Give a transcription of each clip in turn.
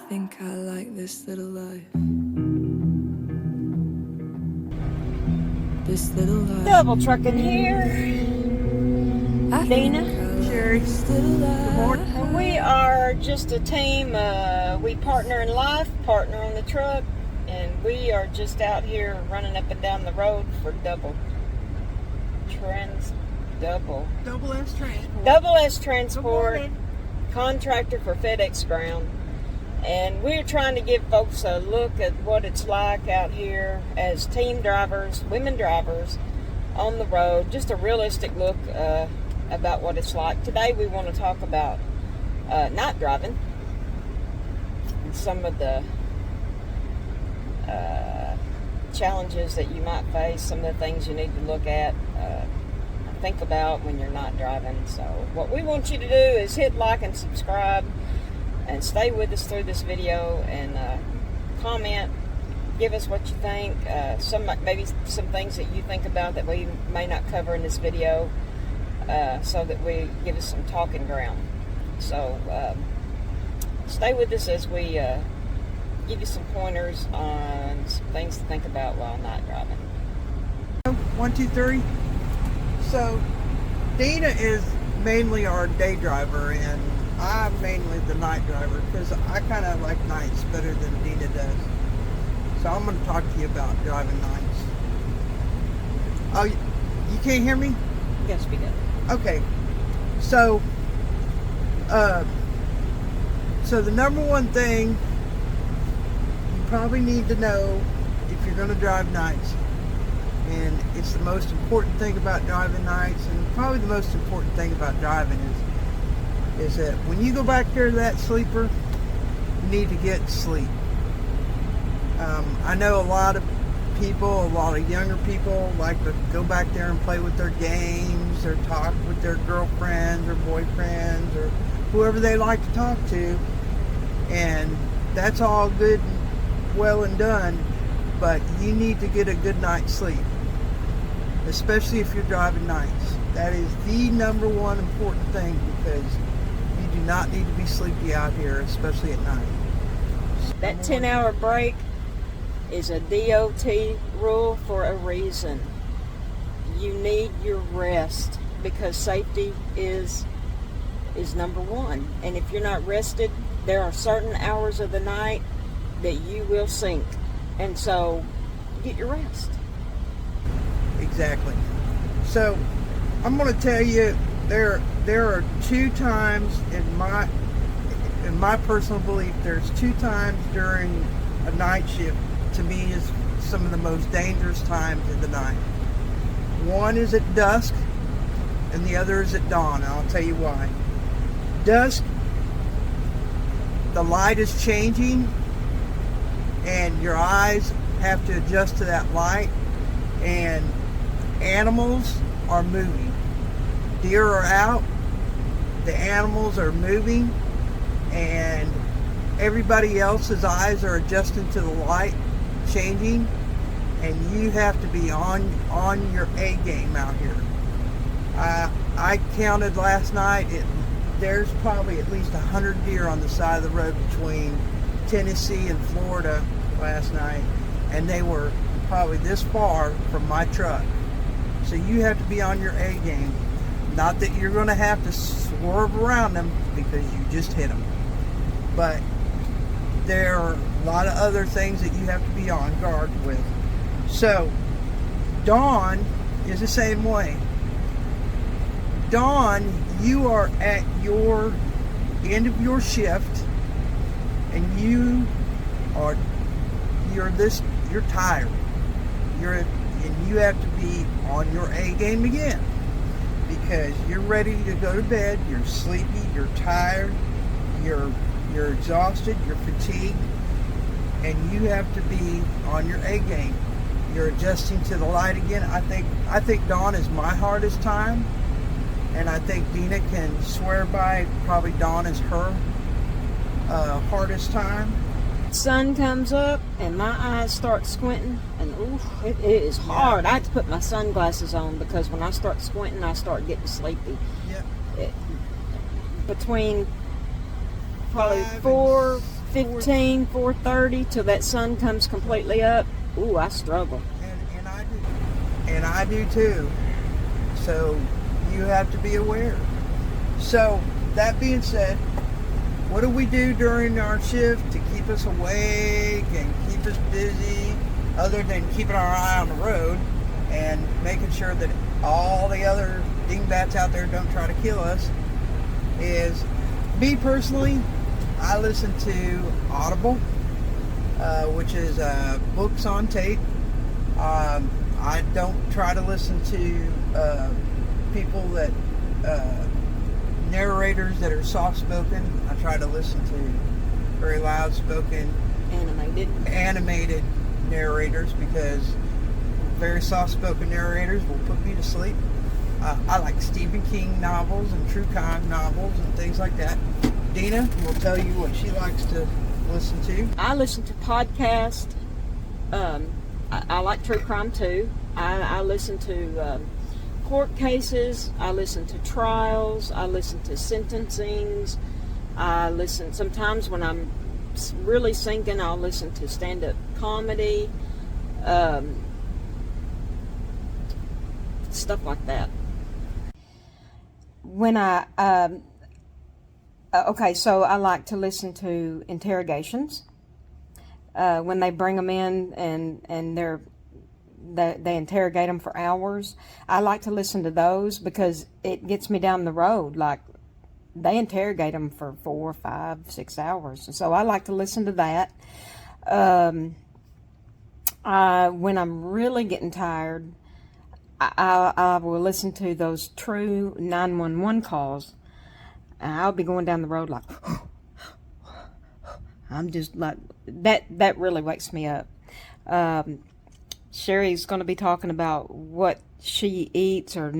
think I like this little life. This little life. DoubleTruckn here. I Dena, think I like Sherri. this little life. And we are just a team. We partner in life, partner on the truck, and we are just out here running up and down the road for Double S Transport, contractor for FedEx Ground. And we're trying to give folks a look at what it's like out here as team drivers, women drivers on the road. Just a realistic look about what it's like. Today we want to talk about night driving and some of the challenges that you might face, some of the things you need to look at, think about when you're not driving. So what we want you to do is hit like and subscribe and stay with us through this video and comment, give us what you think, maybe some things that you think about that we may not cover in this video, so that we give us some talking ground. So stay with us as we give you some pointers on some things to think about while night driving. 1, 2, 3. So Dena is mainly our day driver and I'm mainly the night driver because I kind of like nights better than Dena does. So I'm going to talk to you about driving nights. Oh, you can't hear me? Yes, we do. Okay. So the number one thing you probably need to know if you're going to drive nights, and it's the most important thing about driving nights, and probably the most important thing about driving is that when you go back there to that sleeper, you need to get sleep. I know a lot of people, a lot of younger people like to go back there and play with their games or talk with their girlfriends or boyfriends or whoever they like to talk to, and that's all good and well and done, but you need to get a good night's sleep, especially if you're driving nights. That is the number one important thing, because you do not need to be sleepy out here, especially at night. That 10-hour break is a DOT rule for a reason. You need your rest because safety is number one. And if you're not rested, there are certain hours of the night that you will sink. And so get your rest. Exactly. So I'm going to tell you, there are 2 times in my personal belief, there's 2 times during a night shift to me is some of the most dangerous times of the night. One is at dusk and the other is at dawn, and I'll tell you why. Dusk, the light is changing and your eyes have to adjust to that light, and animals are moving. Deer are out, the animals are moving, and everybody else's eyes are adjusting to the light changing, and you have to be on your A game out here. I counted last night, there's probably at least 100 deer on the side of the road between Tennessee and Florida last night, and they were probably this far from my truck. So you have to be on your A game. Not that you're going to have to swerve around them because you just hit them, but there are a lot of other things that you have to be on guard with. So dawn is the same way. Dawn, you are at your end of your shift and you're tired. And you have to be on your A game again, because you're ready to go to bed, you're sleepy, you're tired, you're exhausted, you're fatigued, and you have to be on your A game. You're adjusting to the light again. I think dawn is my hardest time, and I think Dena can swear by probably dawn is her hardest time. Sun comes up and my eyes start squinting, and oof, it is hard. I have to put my sunglasses on because when I start squinting, I start getting sleepy. Yep. Between probably 4:15, 4:30 till that sun comes completely up. Ooh, I struggle. And I do too. So you have to be aware. So that being said, what do we do during our shift to keep us awake and keep us busy, other than keeping our eye on the road and making sure that all the other dingbats out there don't try to kill us? Is, me personally, I listen to Audible, which is books on tape. I don't try to listen to people that narrators that are soft-spoken. I try to listen to very loud-spoken, animated narrators, because very soft-spoken narrators will put me to sleep. I like Stephen King novels and true crime novels and things like that. Dena will tell you what she likes to listen to. I listen to podcasts. I like true crime too. I listen to court cases. I listen to trials. I listen to sentencings. I listen, sometimes when I'm really sinking, I'll listen to stand-up comedy, stuff like that. When okay, so I like to listen to interrogations. When they bring them in and they interrogate them for hours, I like to listen to those because it gets me down the road. Like, they interrogate them for 4, 5, 6 hours. So I like to listen to that. When I'm really getting tired, I will listen to those true 911 calls. And I'll be going down the road like, I'm just like, that really wakes me up. Sherry's going to be talking about what she eats or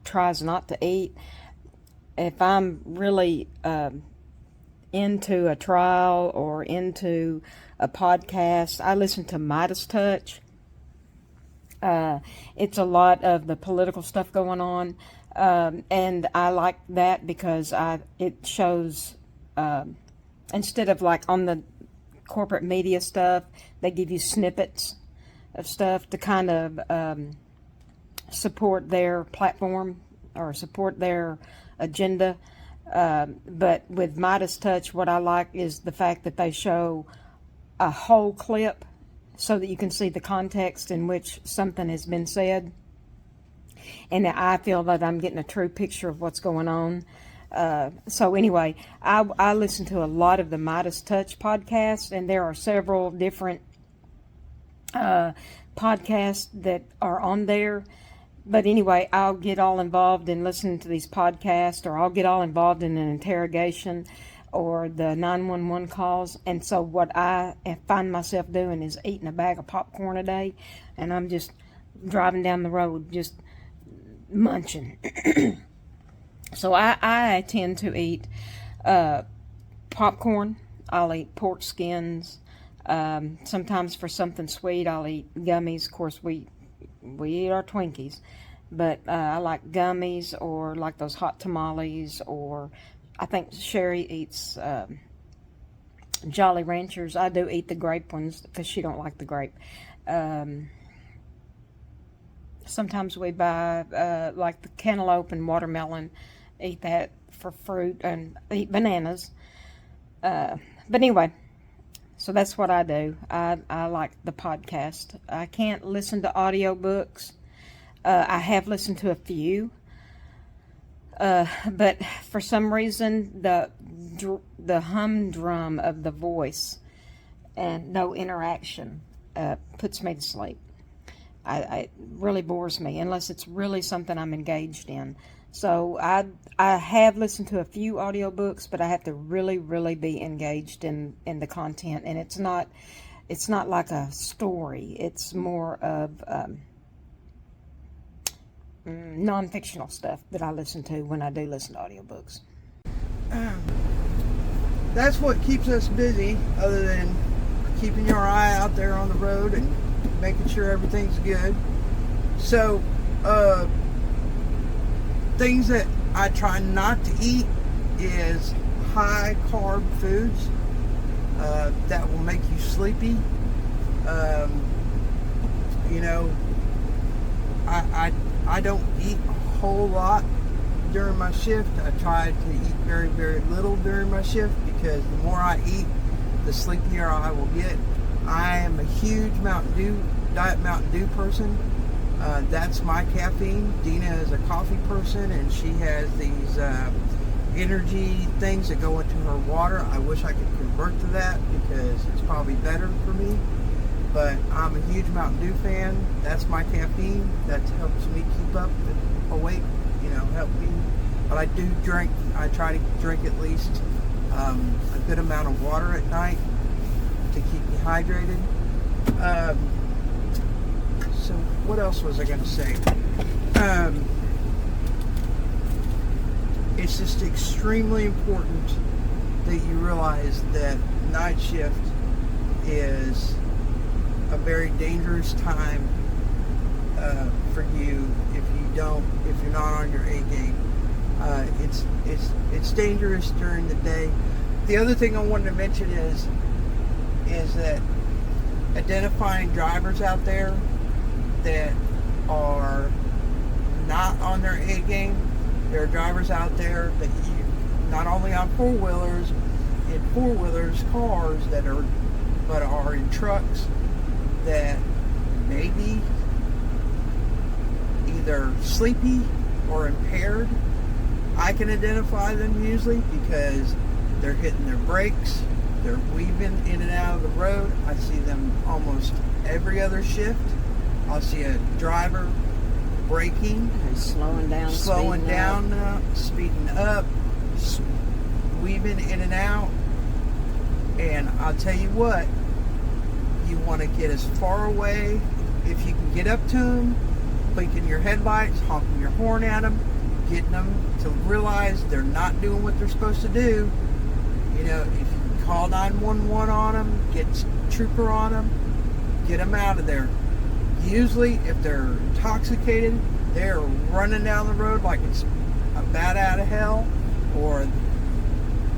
tries not to eat. If I'm really into a trial or into a podcast, I listen to Midas Touch. It's a lot of the political stuff going on, and I like that because it shows, instead of like on the corporate media stuff, they give you snippets of stuff to kind of support their platform or support their agenda. But with Midas Touch, what I like is the fact that they show a whole clip so that you can see the context in which something has been said. And I feel that I'm getting a true picture of what's going on. So anyway, I listen to a lot of the Midas Touch podcasts, and there are several different podcasts that are on there. But anyway, I'll get all involved in listening to these podcasts, or I'll get all involved in an interrogation or the 911 calls. And so what I find myself doing is eating a bag of popcorn a day, and I'm just driving down the road, just munching. So I tend to eat popcorn. I'll eat pork skins. Sometimes for something sweet, I'll eat gummies. Of course, we eat our Twinkies, but I like gummies, or like those hot tamales, or I think Sherry eats Jolly Ranchers. I do eat the grape ones because she don't like the grape. Sometimes we buy like the cantaloupe and watermelon, eat that for fruit, and eat bananas. But anyway, so that's what I do. I like the podcast. I can't listen to audiobooks. I have listened to a few. But for some reason, the humdrum of the voice and no interaction puts me to sleep. It really bores me, unless it's really something I'm engaged in. So I have listened to a few audiobooks, but I have to really, really be engaged in the content. And it's not like a story. It's more of non-fictional stuff that I listen to when I do listen to audiobooks. That's what keeps us busy, other than keeping your eye out there on the road and making sure everything's good. So, things that I try not to eat is high carb foods. that will make you sleepy. You know, I don't eat a whole lot during my shift. I try to eat very, very little during my shift, because the more I eat, the sleepier I will get. I am a huge Diet Mountain Dew person. That's my caffeine. Dena is a coffee person, and she has these energy things that go into her water. I wish I could convert to that, because it's probably better for me. But I'm a huge Mountain Dew fan. That's my caffeine. That helps me keep up and awake. You know, help me. But I do drink. I try to drink at least a good amount of water at night to keep me hydrated. So what else was I going to say? It's just extremely important that you realize that night shift is a very dangerous time for you if you're not on your A game. It's dangerous during the day. The other thing I wanted to mention is that identifying drivers out there that are not on their A game. There are drivers out there that you, not only on four-wheelers, cars that are in trucks that may be either sleepy or impaired. I can identify them usually because they're hitting their brakes, they're weaving in and out of the road. I see them almost every other shift. I'll see a driver braking, And slowing down, speeding up, weaving in and out. And I'll tell you what, you want to get as far away, if you can get up to them, blinking your headlights, honking your horn at them, getting them to realize they're not doing what they're supposed to do. You know, if you can call 911 on them, get a trooper on them, get them out of there. Usually, if they're intoxicated, they're running down the road like it's a bat out of hell, or,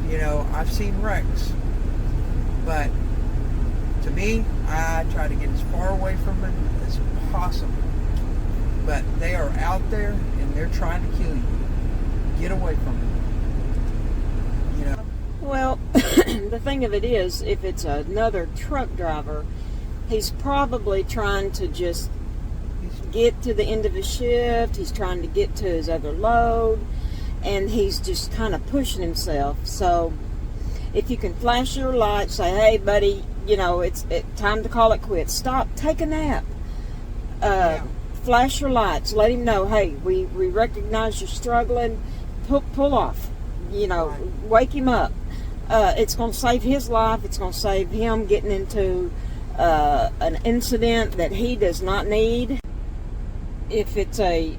you know, I've seen wrecks. But to me, I try to get as far away from it as possible. But they are out there and they're trying to kill you. Get away from them. You know. Well, the thing of it is, if it's another truck driver, he's probably trying to just get to the end of his shift. He's trying to get to his other load, and he's just kind of pushing himself. So if you can flash your light, say, hey, buddy, you know, it's time to call it quits. Stop, take a nap. Flash your lights. Let him know, hey, we recognize you're struggling. Pull off. You know, wake him up. It's going to save his life. It's going to save him getting into an incident that he does not need. If it's a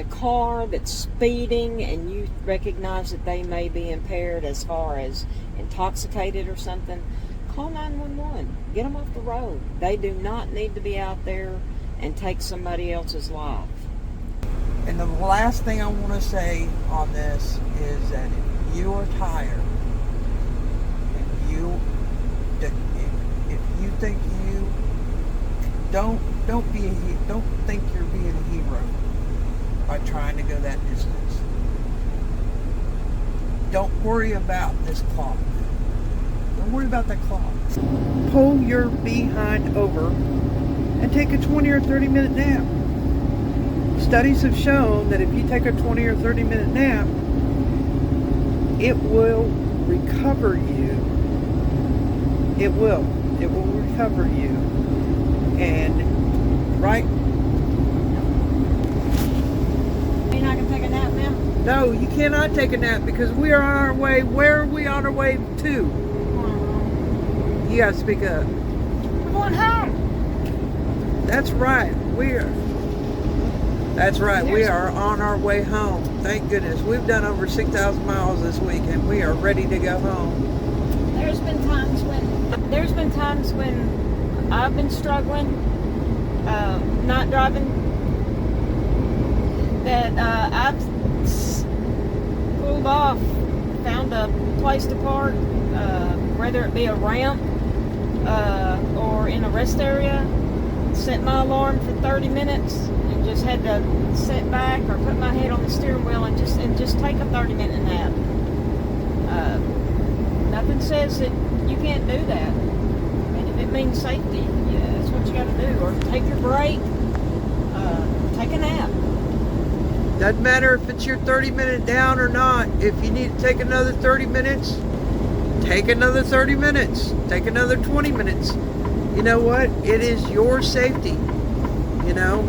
car that's speeding and you recognize that they may be impaired as far as intoxicated or something, call 911. Get them off the road. They do not need to be out there and take somebody else's life. And the last thing I want to say on this is that if you are tired, if you think you don't think you're being a hero by trying to go that distance. Don't worry about this clock. Don't worry about that clock. Pull your behind over and take a 20 or 30 minute nap. Studies have shown that if you take a 20 or 30 minute nap, it will recover you. It will recover you. And right? You're not going to take a nap now? No, you cannot take a nap because we are on our way. Where are we on our way to? You gotta speak up. We're going home. That's right. We are on our way home. Thank goodness. We've done over 6,000 miles this week and we are ready to go home. There's been times when I've been struggling, not driving, that I've pulled off, found a place to park, whether it be a ramp or in a rest area, set my alarm for 30 minutes and just had to sit back or put my head on the steering wheel and just take a 30-minute nap. Nothing says that you can't do that. And if it means safety, yeah, that's what you got to do. Or take your break, take a nap. Doesn't matter if it's your 30-minute down or not. If you need to take another 30 minutes, take another 30 minutes. Take another 20 minutes. You know what? It is your safety. You know,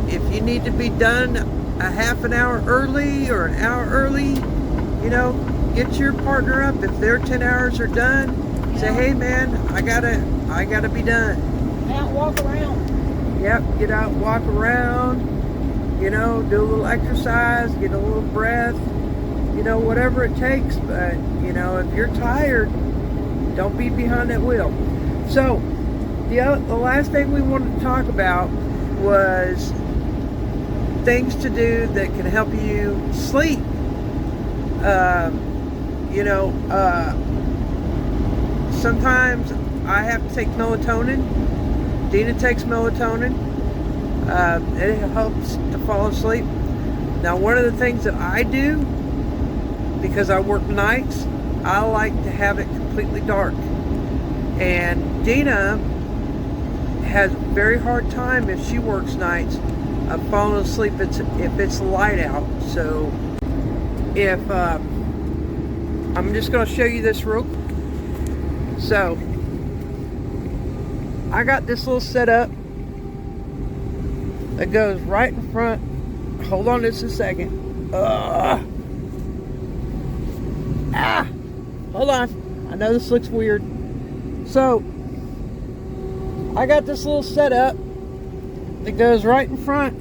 if you need to be done a half an hour early or an hour early, you know, get your partner up. If their 10 hours are done, say, hey man, I gotta be done. Get out, walk around. Yep, get out, walk around. You know, do a little exercise, get a little breath. You know, whatever it takes. But you know, if you're tired, don't be behind that wheel. So, the last thing we wanted to talk about was things to do that can help you sleep. You know, sometimes I have to take melatonin. Dena takes melatonin. It helps to fall asleep. Now, one of the things that I do, because I work nights, I like to have it completely dark. And Dena has a very hard time if she works nights of falling asleep if it's light out. So if I'm just going to show you this real quick. So I got this little setup that goes right in front. Hold on just a second. Hold on. I know this looks weird. So I got this little setup that goes right in front.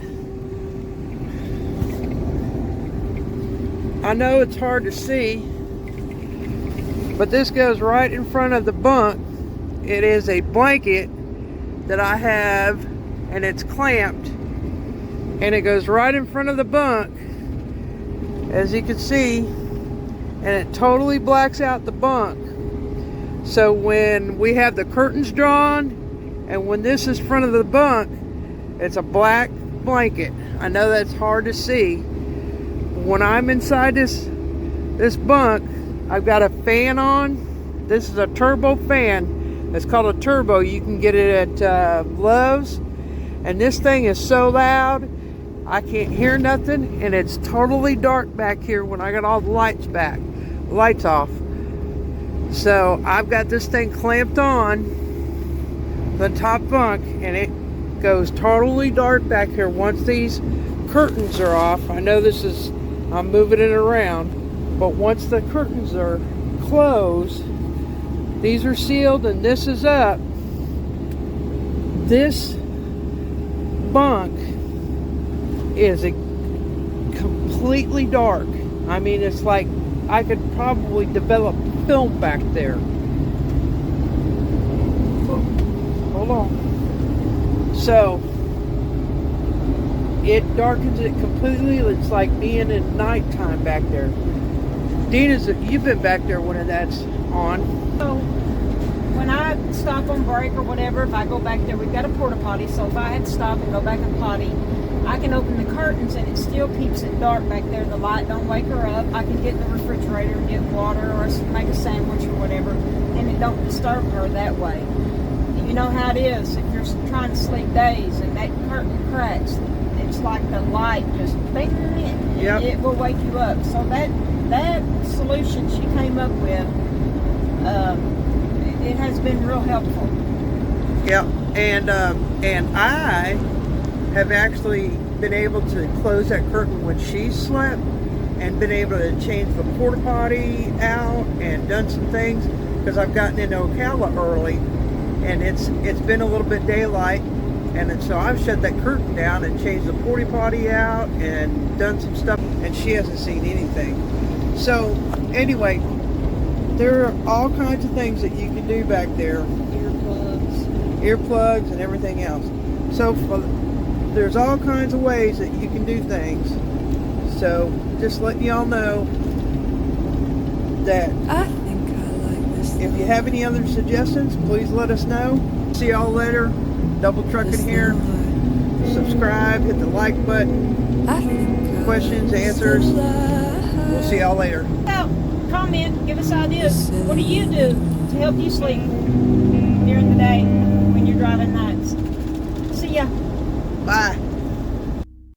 I know it's hard to see, but this goes right in front of the bunk. It is a blanket that I have, and it's clamped, and it goes right in front of the bunk, as you can see, and it totally blacks out the bunk. So when we have the curtains drawn, and when this is front of the bunk, it's a black blanket. I know that's hard to see. When I'm inside this bunk, I've got a fan on. This is a turbo fan. It's called a turbo. You can get it at Lowe's. And this thing is so loud, I can't hear nothing. And it's totally dark back here when I got all the lights off. So I've got this thing clamped on the top bunk, and it goes totally dark back here once these curtains are off. I know I'm moving it around, but once the curtains are closed, these are sealed and this is up. This bunk is completely dark. I mean, it's like I could probably develop film back there. Hold on. So it darkens it completely. It's like being in nighttime back there. You've been back there when that's on. So when I stop on break or whatever, if I go back there, we've got a porta potty. So if I had to stop and go back and potty, I can open the curtains and it still keeps it dark back there. The light don't wake her up. I can get in the refrigerator and get water or make a sandwich or whatever, and it don't disturb her that way. You know how it is if you're trying to sleep days and that curtain cracks. It's like the light just bing, yep. It will wake you up. So that solution she came up with, it has been real helpful. Yeah, and I have actually been able to close that curtain when she slept, and been able to change the porta potty out and done some things because I've gotten into Ocala early, and it's been a little bit daylight. And so I've shut that curtain down and changed the porta potty out and done some stuff, and she hasn't seen anything. So anyway, there are all kinds of things that you can do back there. Earplugs and everything else. So there's all kinds of ways that you can do things. So just letting y'all know that I think If you have any other suggestions, please let us know. See y'all later. DoubleTruckn here. Subscribe, hit the like button. Questions, answers. We'll see y'all later. Comment, give us ideas. What do you do to help you sleep?